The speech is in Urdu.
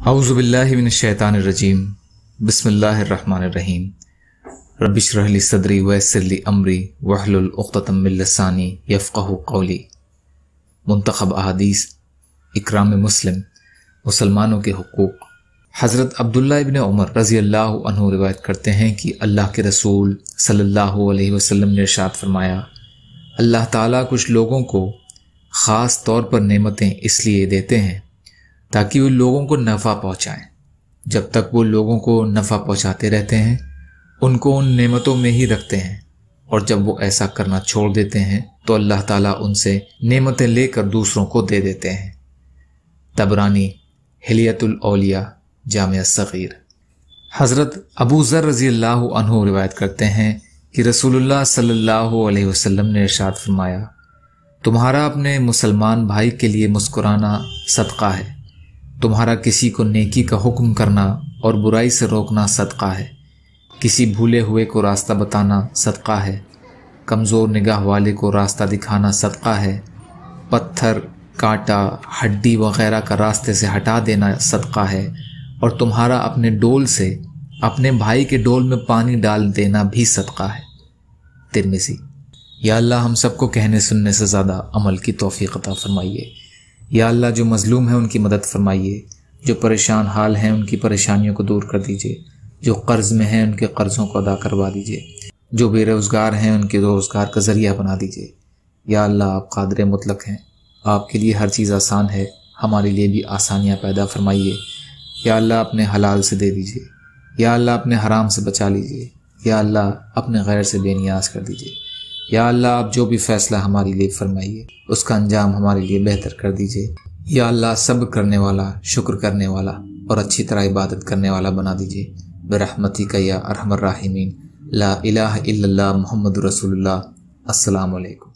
اعوذ باللہ من الشیطان الرجیم بسم اللہ الرحمن الرحیم رب اشرح لی صدری ویسر لی امری واحلل عقدۃ من لسانی یفقہوا قولی۔ منتخب احادیث اکرام مسلم، مسلمانوں کے حقوق۔ حضرت عبداللہ ابن عمر رضی اللہ عنہ روایت کرتے ہیں کہ اللہ کے رسول صلی اللہ علیہ وسلم نے ارشاد فرمایا، اللہ تعالیٰ کچھ لوگوں کو خاص طور پر نعمتیں اس لیے دیتے ہیں تاکہ وہ لوگوں کو نفع پہنچائیں۔ جب تک وہ لوگوں کو نفع پہنچاتے رہتے ہیں ان کو ان نعمتوں میں ہی رکھتے ہیں، اور جب وہ ایسا کرنا چھوڑ دیتے ہیں تو اللہ تعالیٰ ان سے نعمتیں لے کر دوسروں کو دے دیتے ہیں۔ طبرانی حلیۃ الاولیاء جامع صغیر۔ حضرت ابو ذر رضی اللہ عنہ روایت کرتے ہیں کہ رسول اللہ صلی اللہ علیہ وسلم نے ارشاد فرمایا، تمہارا اپنے مسلمان بھائی کے لیے مسکرانا صدقہ ہے، تمہارا کسی کو نیکی کا حکم کرنا اور برائی سے روکنا صدقہ ہے، کسی بھولے ہوئے کو راستہ بتانا صدقہ ہے، کمزور نگاہ والے کو راستہ دکھانا صدقہ ہے، پتھر، کانٹا، ہڈی وغیرہ کا راستے سے ہٹا دینا صدقہ ہے، اور تمہارا اپنے ڈول سے اپنے بھائی کے ڈول میں پانی ڈال دینا بھی صدقہ ہے۔ ترمذی۔ یا اللہ ہم سب کو کہنے سننے سے زیادہ عمل کی توفیق عطا فرمائیے۔ یا اللہ جو مظلوم ہیں ان کی مدد فرمائیے، جو پریشان حال ہیں ان کی پریشانیوں کو دور کر دیجیے، جو قرض میں ہیں ان کے قرضوں کو ادا کروا دیجیے، جو بے روزگار ہیں ان کے روزگار کا ذریعہ بنا دیجیے۔ یا اللہ آپ قادر مطلق ہیں، آپ کے لیے ہر چیز آسان ہے، ہمارے لیے بھی آسانیاں پیدا فرمائیے۔ یا اللہ اپنے حلال سے دے دیجیے، یا اللہ اپنے حرام سے بچا لیجیے، یا اللہ اپنے غیر سے بے نیاز کر دیجیے۔ یا اللہ آپ جو بھی فیصلہ ہمارے لیے فرمائیے اس کا انجام ہمارے لیے بہتر کر دیجیے۔ یا اللہ صبر کرنے والا، شکر کرنے والا اور اچھی طرح عبادت کرنے والا بنا دیجیے برحمتک یا ارحم الراحمین۔ لا الہ الا اللہ محمد رسول اللہ۔ السلام علیکم۔